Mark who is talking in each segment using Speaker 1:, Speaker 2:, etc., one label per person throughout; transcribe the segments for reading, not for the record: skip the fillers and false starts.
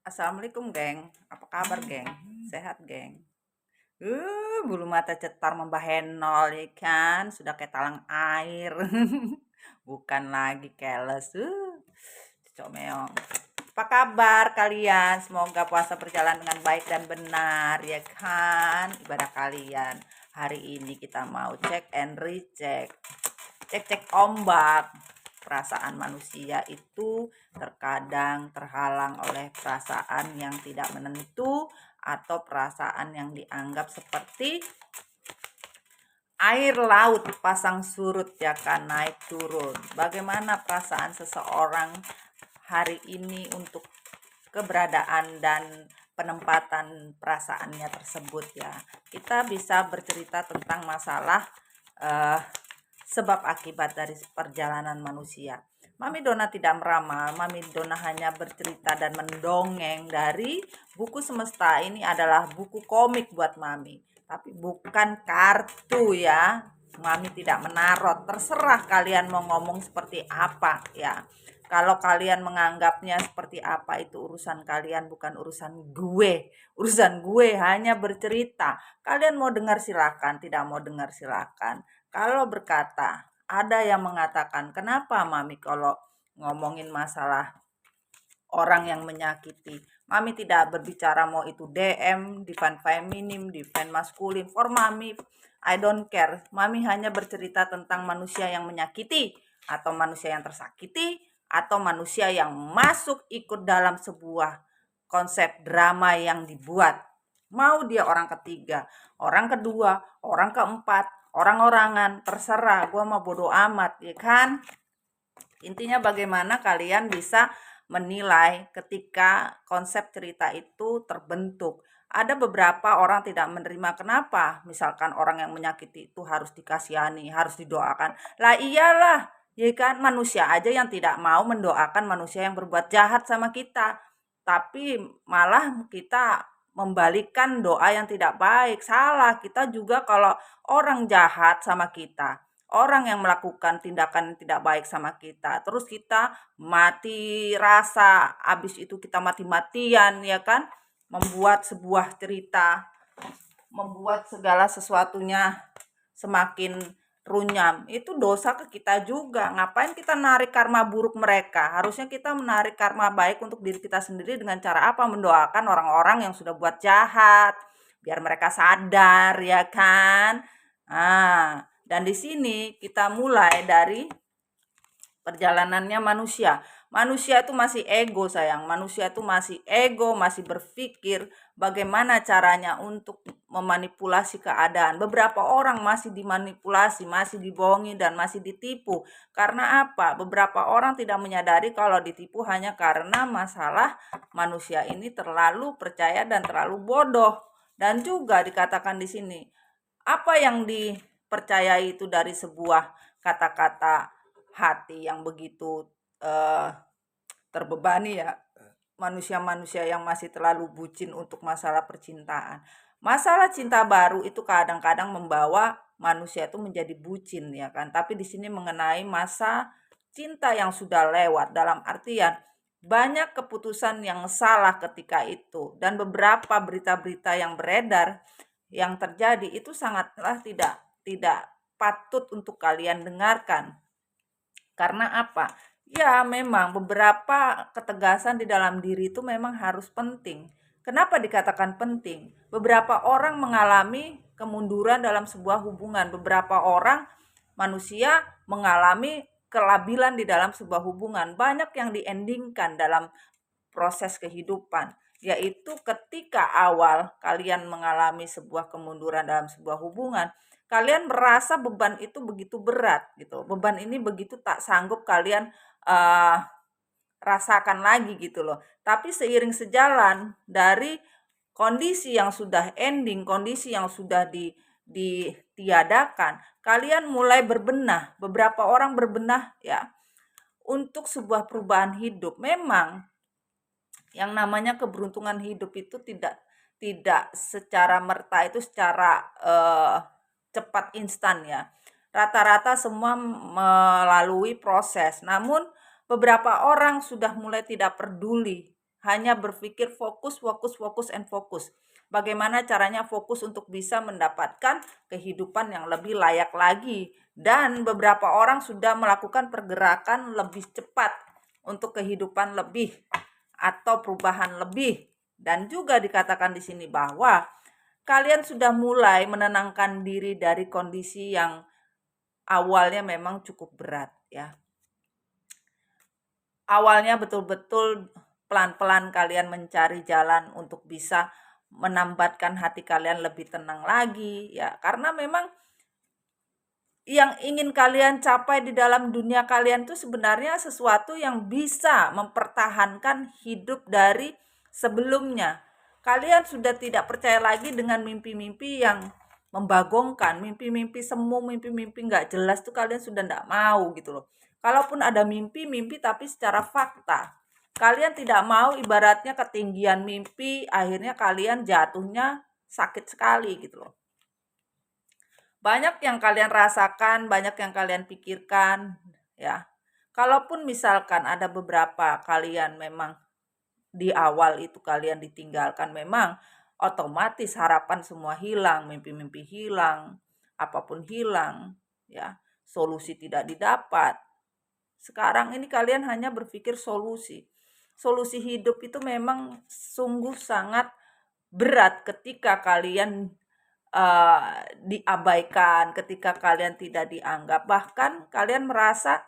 Speaker 1: Assalamualaikum, geng. Apa kabar, geng? Sehat, geng? Bulu mata cetar membahenol, ya kan? Sudah kayak talang air. Bukan lagi keles. Cocok meong. Apa kabar kalian? Semoga puasa berjalan dengan baik dan benar, ya kan? Ibadah kalian. Hari ini kita mau cek and recheck. Cek-cek ombak. Perasaan manusia itu terkadang terhalang oleh perasaan yang tidak menentu atau perasaan yang dianggap seperti air laut pasang surut, ya kan, naik turun. Bagaimana perasaan seseorang hari ini untuk keberadaan dan penempatan perasaannya tersebut, ya. Kita bisa bercerita tentang masalah eh, sebab akibat dari perjalanan manusia. Mami Dona tidak meramal, Mami Dona hanya bercerita dan mendongeng dari buku semesta. Ini adalah buku komik buat Mami, tapi bukan kartu, ya. Mami tidak menarot, terserah kalian mau ngomong seperti apa, ya. Kalau kalian menganggapnya seperti apa, itu urusan kalian, bukan urusan gue. Urusan gue hanya bercerita. Kalian mau dengar silakan, tidak mau dengar silakan. Kalau berkata, ada yang mengatakan, kenapa Mami kalau ngomongin masalah orang yang menyakiti, Mami tidak berbicara mau itu DM, divine feminim, divine maskulin. For Mami, I don't care. Mami hanya bercerita tentang manusia yang menyakiti, atau manusia yang tersakiti, atau manusia yang masuk ikut dalam sebuah konsep drama yang dibuat. Mau dia orang ketiga, orang kedua, orang keempat, orang-orangan, terserah. Gua mau bodo amat, ya kan? Intinya bagaimana kalian bisa menilai ketika konsep cerita itu terbentuk. Ada beberapa orang tidak menerima, kenapa misalkan orang yang menyakiti itu harus dikasihani, harus didoakan. Lah iyalah, ya kan, manusia aja yang tidak mau mendoakan manusia yang berbuat jahat sama kita. Tapi malah kita membalikan doa yang tidak baik. Salah kita juga kalau orang jahat sama kita, orang yang melakukan tindakan tidak baik sama kita, terus kita mati rasa, habis itu kita mati-matian, ya kan, membuat sebuah cerita, membuat segala sesuatunya semakin runyam, itu dosa ke kita juga. Ngapain kita narik karma buruk mereka? Harusnya kita menarik karma baik untuk diri kita sendiri dengan cara apa? Mendoakan orang-orang yang sudah buat jahat, biar mereka sadar, ya kan? Dan di sini kita mulai dari perjalanannya manusia. Manusia itu masih ego, sayang. Manusia itu masih ego, masih berpikir bagaimana caranya untuk memanipulasi keadaan. Beberapa orang masih dimanipulasi, masih dibohongi, dan masih ditipu. Karena apa? Beberapa orang tidak menyadari kalau ditipu hanya karena masalah manusia ini terlalu percaya dan terlalu bodoh. Dan juga dikatakan di sini, apa yang dipercayai itu dari sebuah kata-kata hati yang begitu eh, terbebani, ya. Manusia-manusia yang masih terlalu bucin untuk masalah percintaan. Masalah cinta baru itu kadang-kadang membawa manusia itu menjadi bucin, ya kan. Tapi di sini mengenai masa cinta yang sudah lewat, dalam artian banyak keputusan yang salah ketika itu, dan beberapa berita-berita yang beredar yang terjadi itu sangatlah tidak patut untuk kalian dengarkan. Karena apa? Ya, memang beberapa ketegasan di dalam diri itu memang harus penting. Kenapa dikatakan penting? Beberapa orang mengalami kemunduran dalam sebuah hubungan. Beberapa orang manusia mengalami kelabilan di dalam sebuah hubungan. Banyak yang diendingkan dalam proses kehidupan, yaitu ketika awal kalian mengalami sebuah kemunduran dalam sebuah hubungan, kalian merasa beban itu begitu berat gitu. Beban ini begitu tak sanggup kalian uh, rasakan lagi gitu loh. Tapi seiring sejalan dari kondisi yang sudah ending, kondisi yang sudah ditiadakan, kalian mulai berbenah. Beberapa orang berbenah, ya, untuk sebuah perubahan hidup. Memang yang namanya keberuntungan hidup itu tidak secara merta, itu secara cepat instan, ya. Rata-rata semua melalui proses. Namun beberapa orang sudah mulai tidak peduli hanya berpikir fokus, fokus, fokus, and fokus. Bagaimana caranya fokus untuk bisa mendapatkan kehidupan yang lebih layak lagi. Dan beberapa orang sudah melakukan pergerakan lebih cepat untuk kehidupan lebih atau perubahan lebih. Dan juga dikatakan di sini bahwa kalian sudah mulai menenangkan diri dari kondisi yang awalnya memang cukup berat ya. Awalnya betul-betul pelan-pelan kalian mencari jalan untuk bisa menambatkan hati kalian lebih tenang lagi ya, karena memang yang ingin kalian capai di dalam dunia kalian itu sebenarnya sesuatu yang bisa mempertahankan hidup dari sebelumnya. Kalian sudah tidak percaya lagi dengan mimpi-mimpi yang membagongkan, mimpi-mimpi semu, mimpi-mimpi nggak jelas tuh kalian sudah nggak mau gitu loh. Kalaupun ada mimpi-mimpi tapi secara fakta. Kalian tidak mau, ibaratnya ketinggian mimpi, akhirnya kalian jatuhnya sakit sekali gitu loh. Banyak yang kalian rasakan, banyak yang kalian pikirkan, ya. Kalaupun misalkan ada beberapa kalian memang di awal itu kalian ditinggalkan, memang otomatis harapan semua hilang, mimpi-mimpi hilang, apapun hilang, ya. Solusi tidak didapat. Sekarang ini kalian hanya berpikir solusi. Solusi hidup itu memang sungguh sangat berat ketika kalian diabaikan, ketika kalian tidak dianggap. Bahkan kalian merasa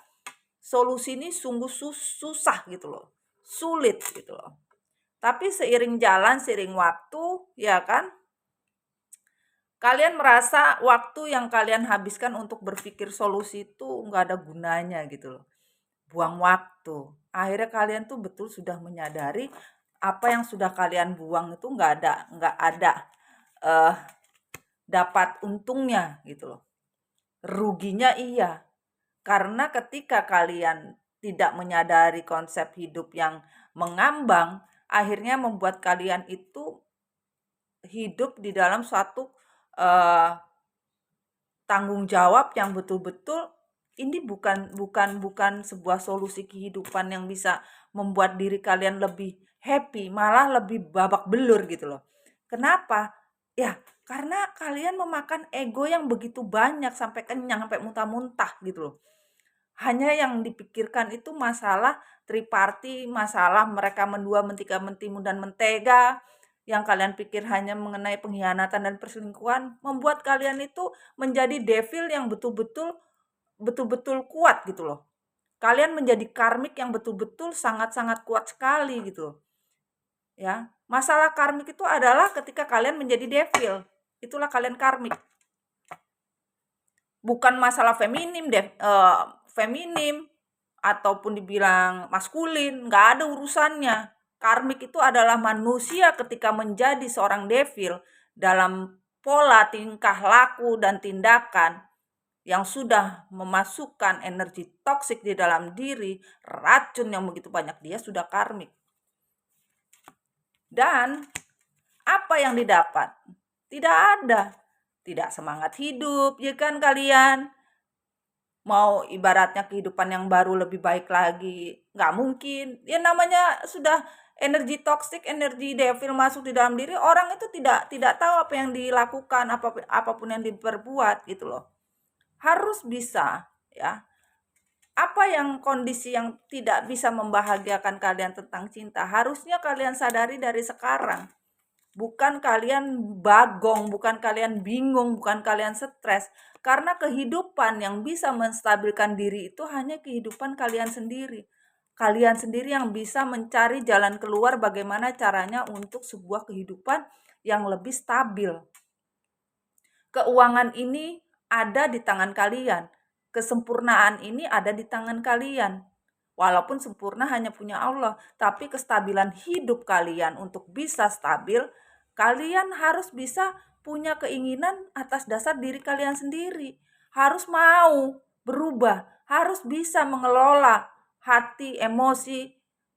Speaker 1: solusi ini sungguh susah gitu loh. Sulit gitu loh. Tapi seiring jalan, seiring waktu, ya kan? Kalian merasa waktu yang kalian habiskan untuk berpikir solusi itu nggak ada gunanya gitu loh. Buang waktu. Akhirnya kalian tuh betul sudah menyadari apa yang sudah kalian buang itu nggak ada eh, dapat untungnya gitu loh. Ruginya iya. Karena ketika kalian tidak menyadari konsep hidup yang mengambang, akhirnya membuat kalian itu hidup di dalam suatu eh, tanggung jawab yang betul-betul ini bukan sebuah solusi kehidupan yang bisa membuat diri kalian lebih happy, malah lebih babak belur gitu loh. Kenapa? Ya, karena kalian memakan ego yang begitu banyak sampai kenyang, sampai muntah-muntah gitu loh. Hanya yang dipikirkan itu masalah triparti, masalah mereka mendua, mentiga, mentimun, dan mentega. Yang kalian pikir hanya mengenai pengkhianatan dan perselingkuhan, membuat kalian itu menjadi devil yang betul-betul kuat gitu loh. Kalian menjadi karmik yang betul-betul sangat-sangat kuat sekali gitu loh. Ya, masalah karmik itu adalah ketika kalian menjadi devil. Itulah kalian karmik. Bukan masalah feminim ataupun dibilang maskulin, nggak ada urusannya. Karmik itu adalah manusia ketika menjadi seorang devil dalam pola tingkah laku dan tindakan yang sudah memasukkan energi toksik di dalam diri, racun yang begitu banyak, dia sudah karmik. Dan apa yang didapat? Tidak ada. Tidak semangat hidup, ya kan kalian? Mau ibaratnya kehidupan yang baru lebih baik lagi, nggak mungkin. Ya namanya sudah energi toksik, energi devil masuk di dalam diri, orang itu tidak tahu apa yang dilakukan, apapun yang diperbuat gitu loh. Harus bisa ya. Apa yang kondisi yang tidak bisa membahagiakan kalian tentang cinta, harusnya kalian sadari dari sekarang. Bukan kalian bagong, bukan kalian bingung, bukan kalian stres. Karena kehidupan yang bisa menstabilkan diri itu hanya kehidupan kalian sendiri. Kalian sendiri yang bisa mencari jalan keluar bagaimana caranya untuk sebuah kehidupan yang lebih stabil. Keuangan ini ada di tangan kalian. Kesempurnaan ini ada di tangan kalian. Walaupun sempurna hanya punya Allah, tapi kestabilan hidup kalian untuk bisa stabil, kalian harus bisa punya keinginan atas dasar diri kalian sendiri. Harus mau berubah, harus bisa mengelola hati, emosi,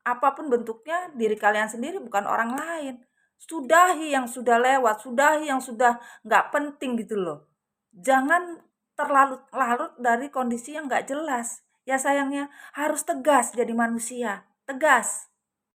Speaker 1: apapun bentuknya diri kalian sendiri, bukan orang lain. Sudahi yang sudah lewat, sudahi yang sudah nggak penting gitu loh. Jangan terlalu larut dari kondisi yang nggak jelas. Ya sayangnya harus tegas jadi manusia, tegas.